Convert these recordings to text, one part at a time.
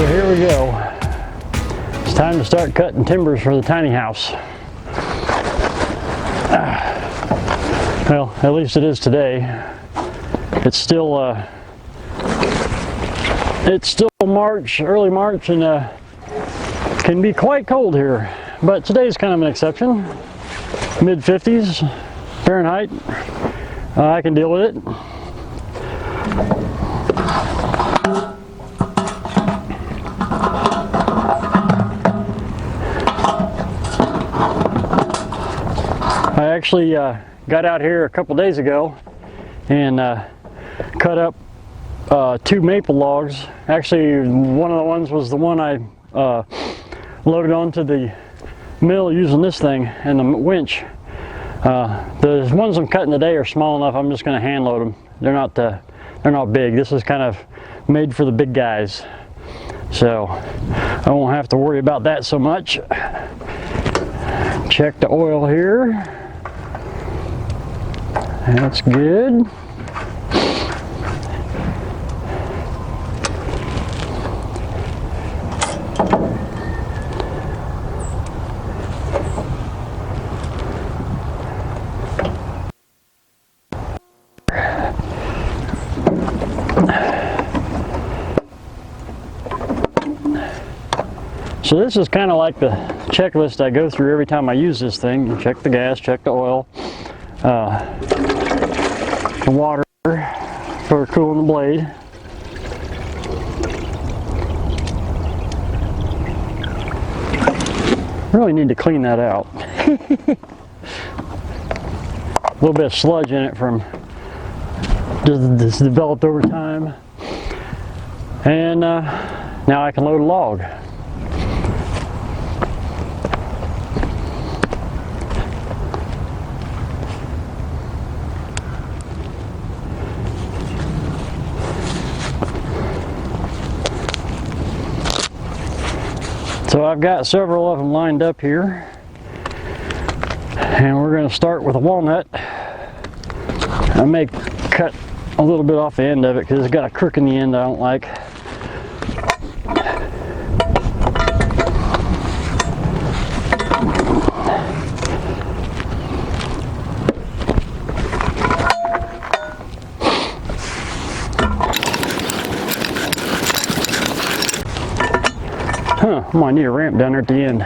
So here we go. It's time to start cutting timbers for the tiny house. Well, at least it is today. It's still March, early March, and can be quite cold here. But today's kind of an exception. Mid-50s Fahrenheit. I can deal with it. I actually got out here a couple days ago and cut up 2 maple logs. Actually, one of the ones was the one I loaded onto the mill using this thing and the winch. The ones I'm cutting today are small enough. I'm just going to hand load them. They're not big. This is kind of made for the big guys, so I won't have to worry about that so much. Check the oil here. That's good. So this is kind of like the checklist I go through every time I use this thing. Check the gas, check the oil, the water for cooling the blade. Really need to clean that out. A little bit of sludge in it from this developed over time. And now I can load a log. So I've got several of them lined up here, and we're going to start with a walnut. I may cut a little bit off the end of it because it's got a crook in the end I don't like. I might need a ramp down there at the end.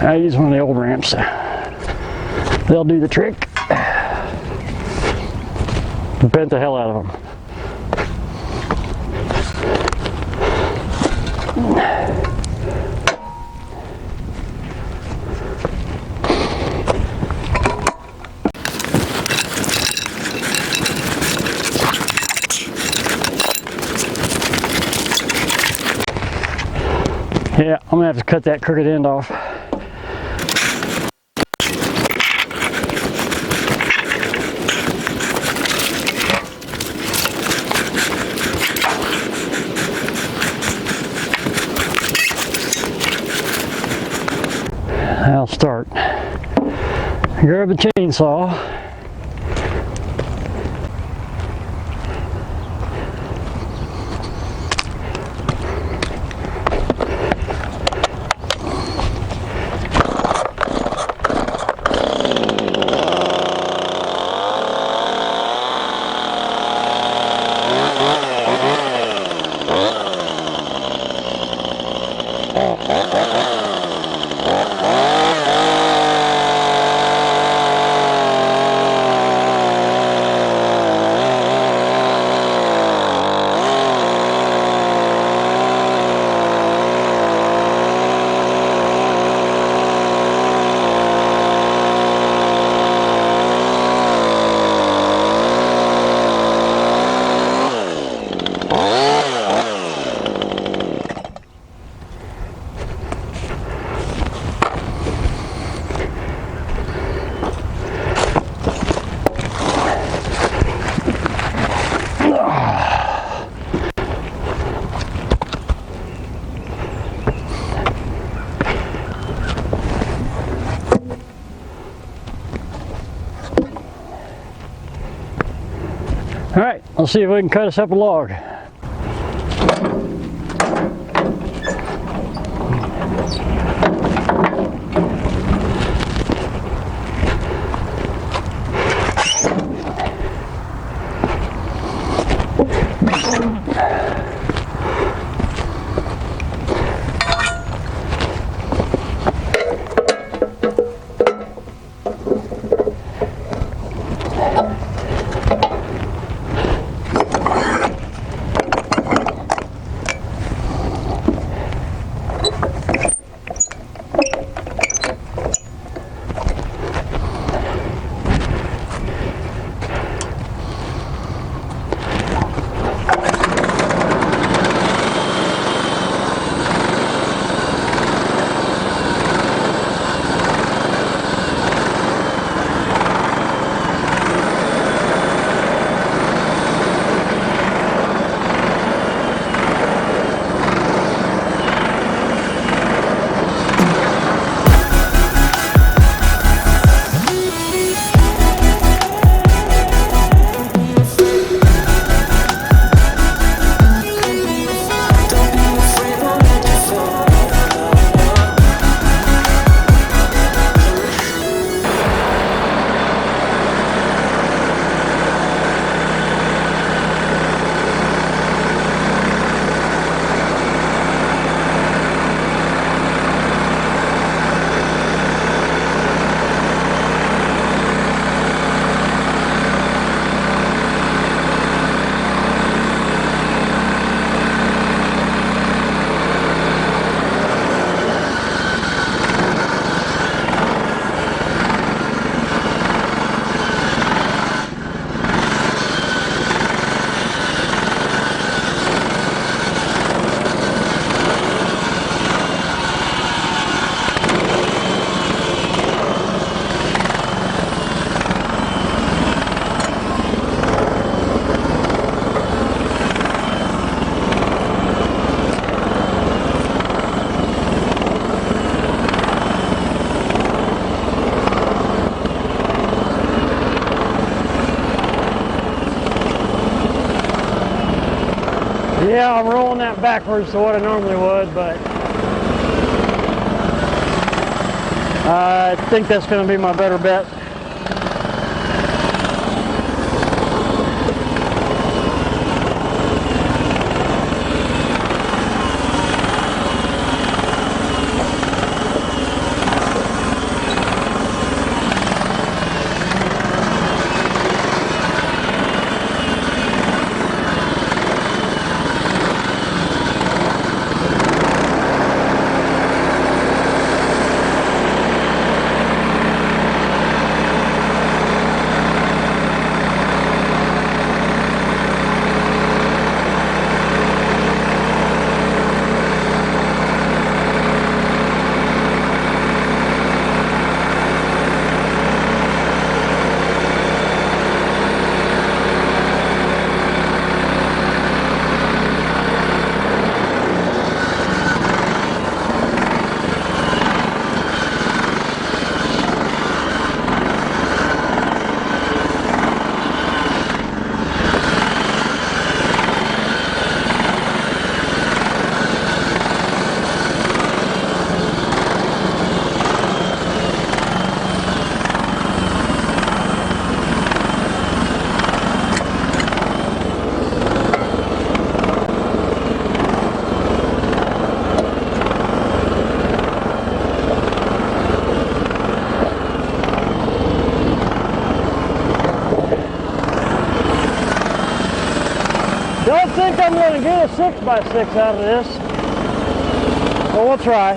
I use one of the old ramps. They'll do the trick. Bent the hell out of them. Yeah, I'm gonna have to cut that crooked end off. I'll start. Grab the chainsaw. All right, let's see if we can cut us up a log. Yeah, I'm rolling that backwards to what I normally would, but I think that's going to be my better bet. Don't think I'm going to get a 6x6 out of this, but we'll try.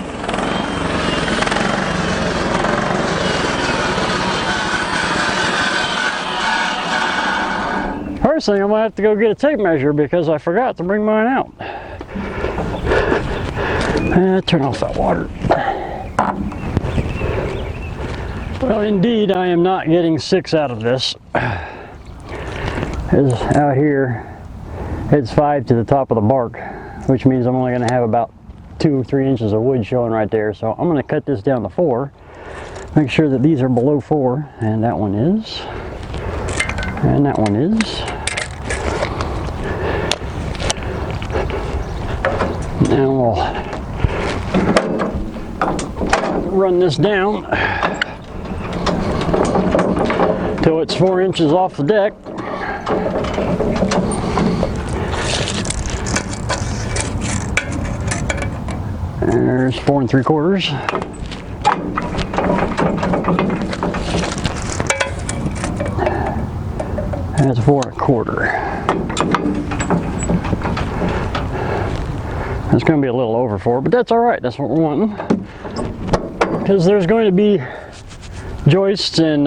First thing, I'm going to have to go get a tape measure because I forgot to bring mine out. Turn off that water. Well, indeed, I am not getting 6 out of this. As out here, it's 5 to the top of the bark, which means I'm only going to have about 2 or 3 inches of wood showing right there. So I'm going to cut this down to 4. Make sure that these are below 4, and that one is, and that one is. Now we'll run this down till it's 4 inches off the deck. There's 4 3/4. That's 4 1/4. That's going to be a little over 4, but that's all right. That's what we're wanting, because there's going to be joists and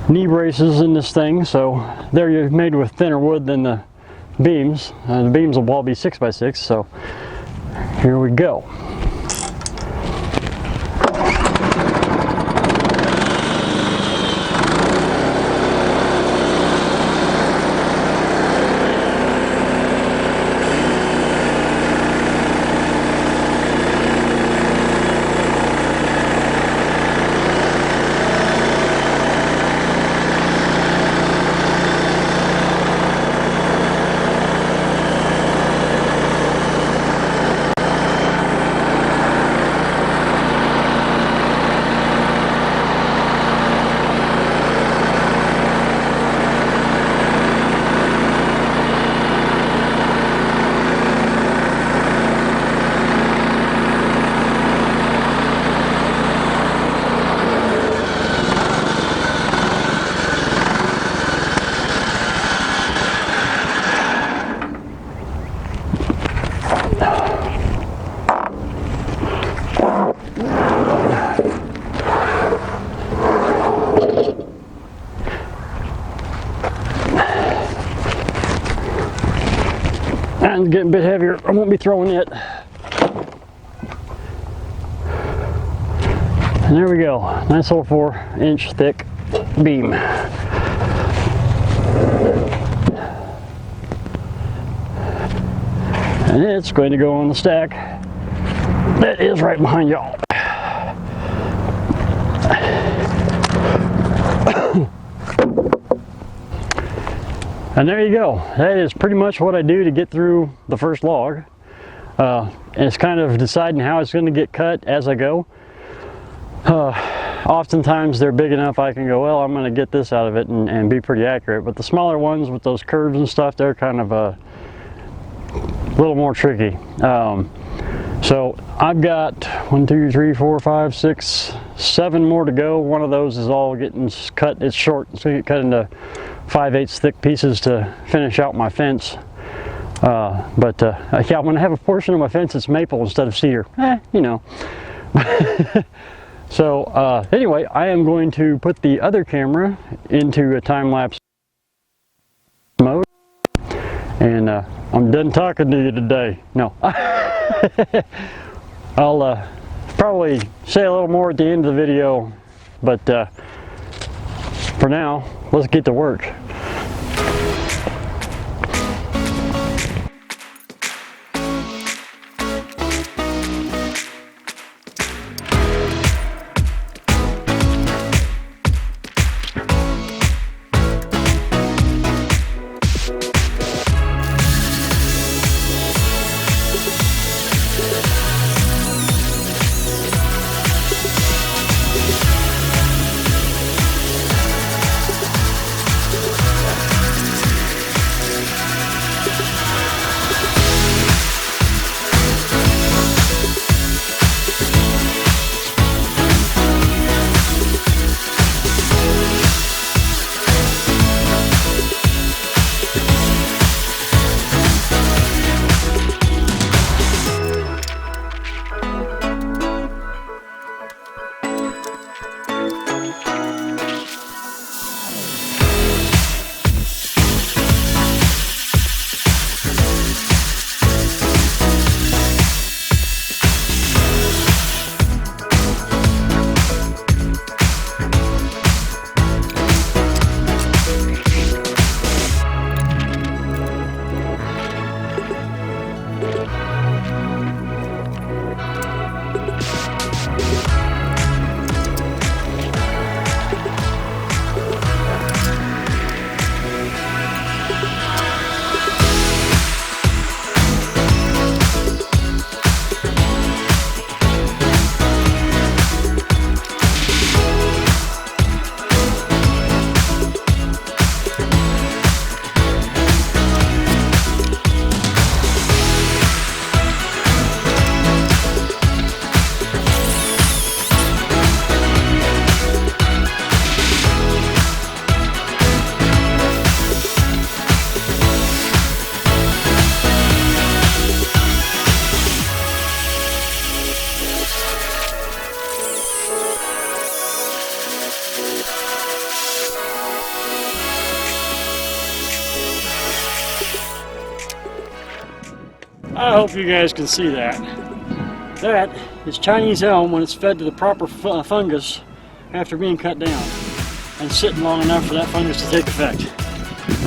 knee braces in this thing. So they're made with thinner wood than the beams. The beams will all be 6x6. So here we go. And getting a bit heavier. I won't be throwing it. And there we go. Nice little 4-inch thick beam. And it's going to go on the stack that is right behind y'all. And there you go. That is pretty much what I do to get through the first log. And it's kind of deciding how it's going to get cut as I go. Oftentimes they're big enough I can go, well, I'm going to get this out of it and be pretty accurate. But the smaller ones with those curves and stuff, they're kind of a little more tricky. So I've got 1, 2, 3, 4, 5, 6, 7 more to go. One of those is all getting cut. It's short, so you get cut into 5/8 thick pieces to finish out my fence. Yeah, I'm going to have a portion of my fence that's maple instead of cedar. You know. So anyway, I am going to put the other camera into a time-lapse mode, and I'm done talking to you today. No. I'll probably say a little more at the end of the video, but for now, let's get to work. I hope you guys can see that. That is Chinese elm when it's fed to the proper fungus after being cut down and sitting long enough for that fungus to take effect.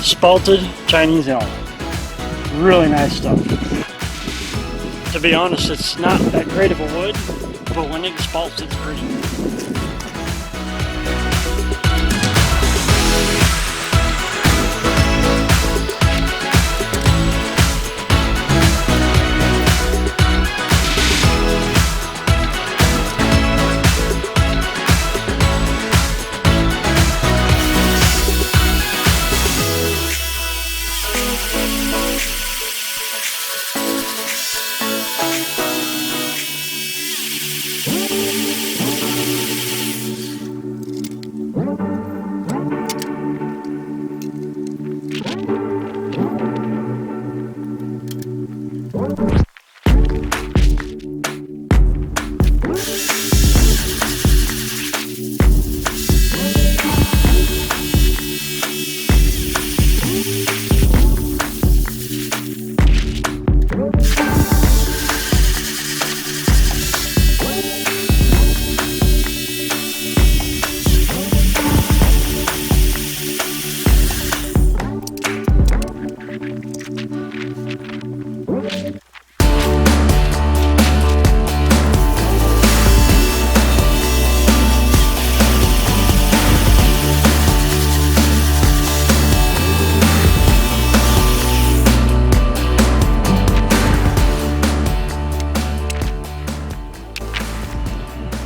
Spalted Chinese elm. Really nice stuff. To be honest, it's not that great of a wood, but when it spalts, it's pretty.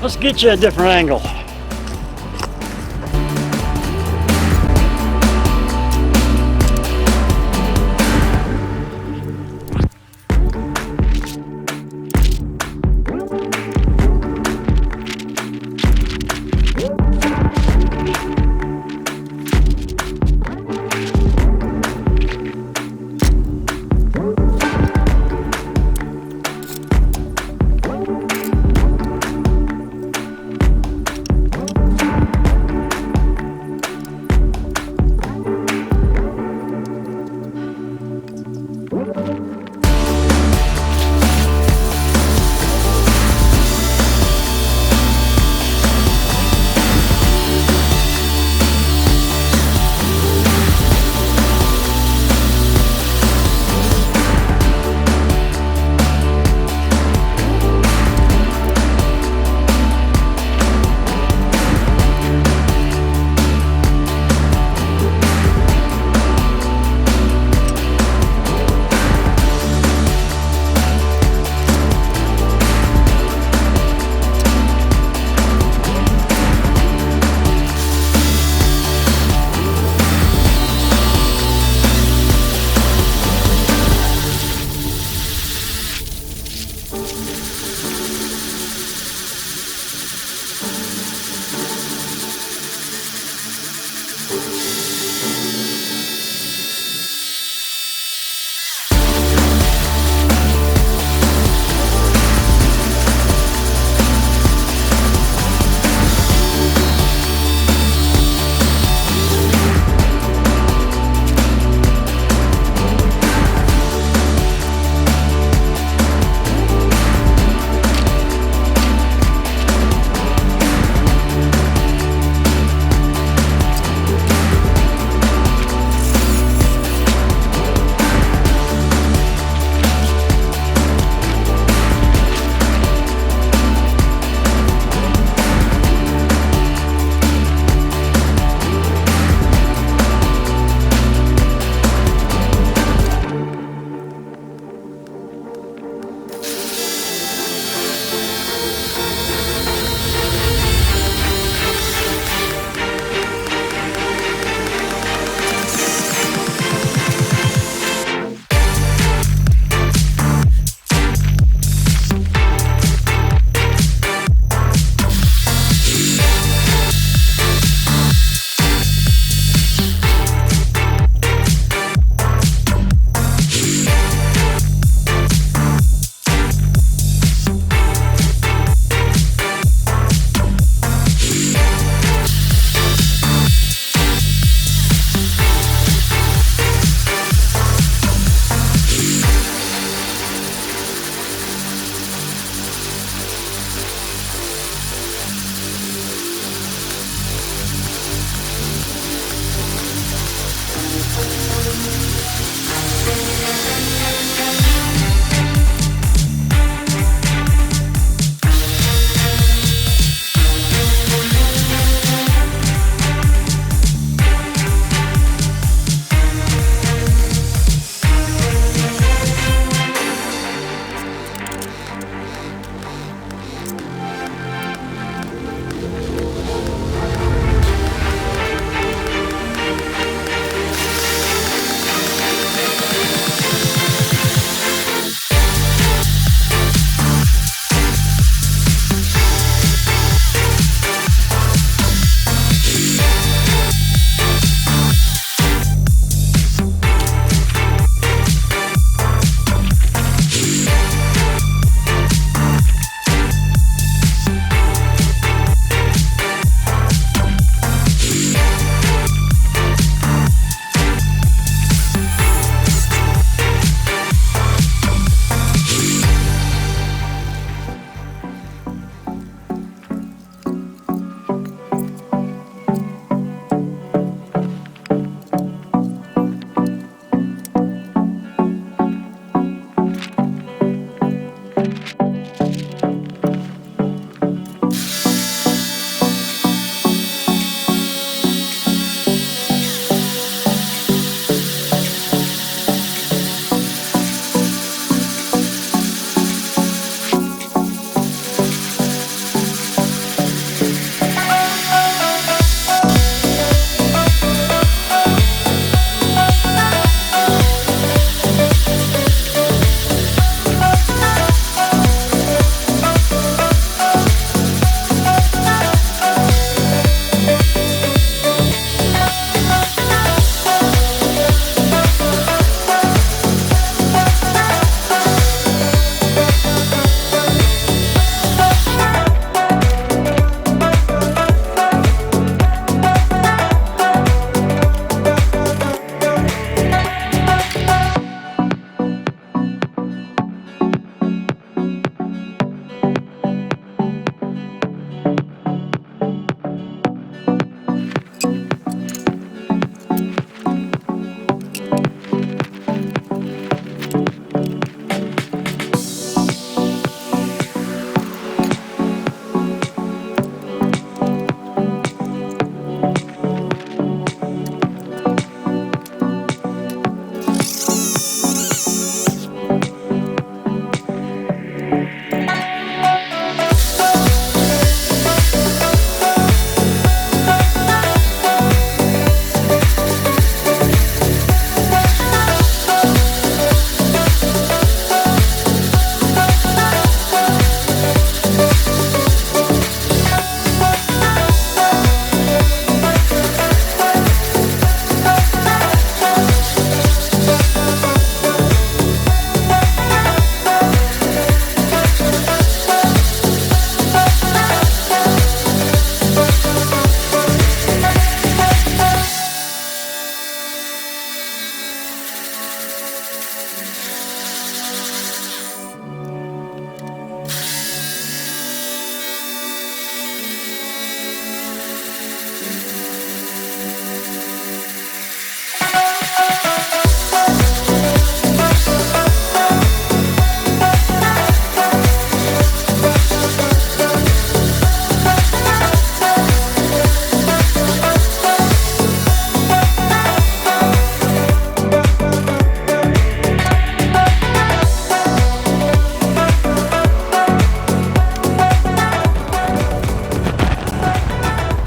Let's get you a different angle.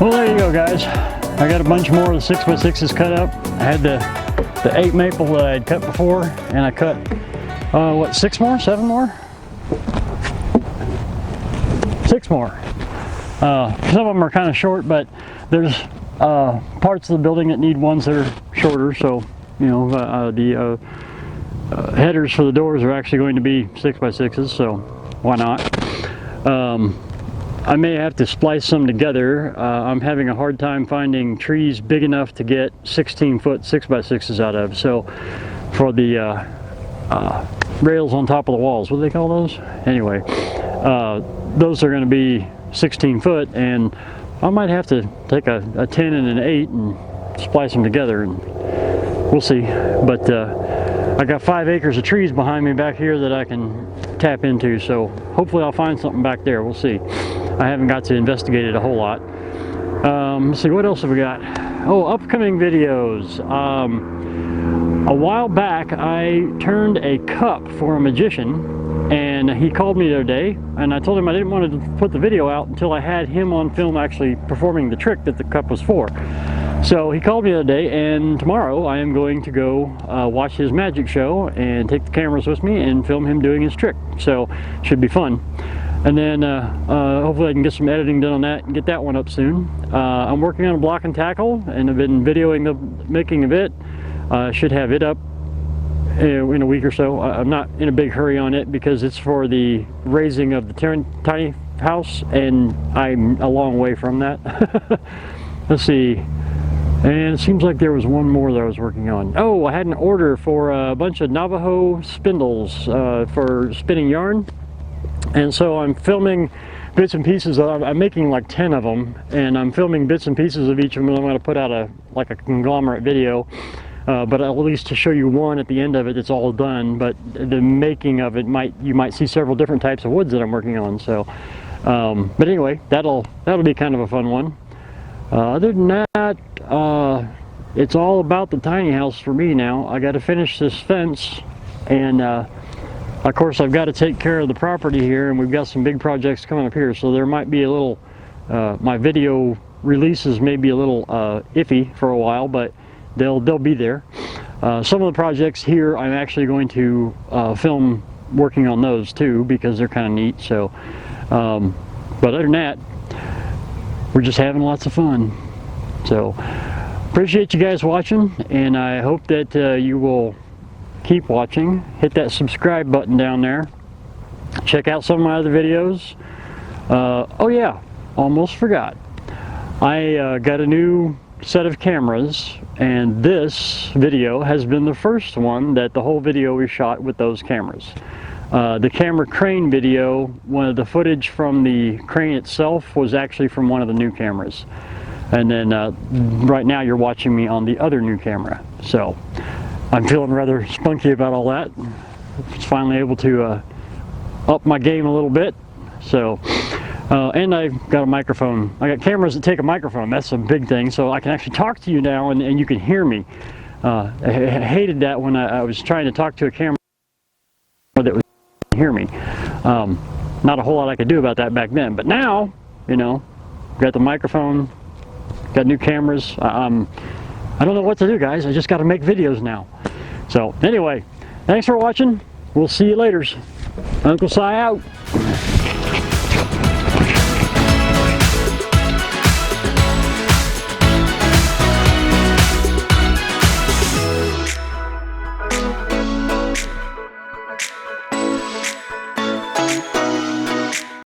Well, there you go, guys. I got a bunch more of the 6x6s cut up. I had the 8 maple that I had cut before, and I cut, what, 6 more? 7 more? 6 more. Some of them are kind of short, but there's parts of the building that need ones that are shorter, so, you know, the headers for the doors are actually going to be 6x6s, so why not? I may have to splice some together. I'm having a hard time finding trees big enough to get 16-foot 6x6s out of. So for the rails on top of the walls, what do they call those? Anyway, those are going to be 16 foot, and I might have to take a 10 and an 8 and splice them together, and we'll see. But I got 5 acres of trees behind me back here that I can tap into, so hopefully I'll find something back there. We'll see. I haven't got to investigate it a whole lot. Let's see, what else have we got? Oh, upcoming videos. A while back I turned a cup for a magician, and he called me the other day, and I told him I didn't want to put the video out until I had him on film actually performing the trick that the cup was for. So he called me the other day, and tomorrow I am going to go watch his magic show and take the cameras with me and film him doing his trick. So should be fun. And then hopefully I can get some editing done on that and get that one up soon. I'm working on a block and tackle, and I've been videoing the making of it. Should have it up in a week or so. I'm not in a big hurry on it because it's for the raising of the tiny house, and I'm a long way from that. Let's see. And it seems like there was one more that I was working on. Oh, I had an order for a bunch of Navajo spindles for spinning yarn. And so I'm filming bits and pieces. I'm making like 10 of them, and I'm filming bits and pieces of each of them, and I'm going to put out a conglomerate video. But at least to show you one at the end of it, it's all done. But the making of it, you might see several different types of woods that I'm working on. So, but anyway, that'll be kind of a fun one. Other than that, it's all about the tiny house for me now. I got to finish this fence, and of course I've got to take care of the property here, and we've got some big projects coming up here. So there might be a little, my video releases may be a little iffy for a while, but they'll be there. Some of the projects here I'm actually going to film working on those too, because they're kind of neat. So, but other than that, we're just having lots of fun. So appreciate you guys watching, and I hope that you will keep watching. Hit that subscribe button down there. Check out some of my other videos. Oh yeah, almost forgot. I got a new set of cameras, and this video has been the first one that the whole video is shot with those cameras. The camera crane video, one of the footage from the crane itself was actually from one of the new cameras. And then right now you're watching me on the other new camera. So I'm feeling rather spunky about all that. I was finally able to up my game a little bit. So, and I've got a microphone. I got cameras that take a microphone. That's a big thing. So I can actually talk to you now, and you can hear me. I hated that when I was trying to talk to a camera that was hear me. Not a whole lot I could do about that back then, but now, you know, got the microphone, got new cameras. I don't know what to do, guys. I just got to make videos now. So anyway, thanks for watching. We'll see you later. Uncle Si out.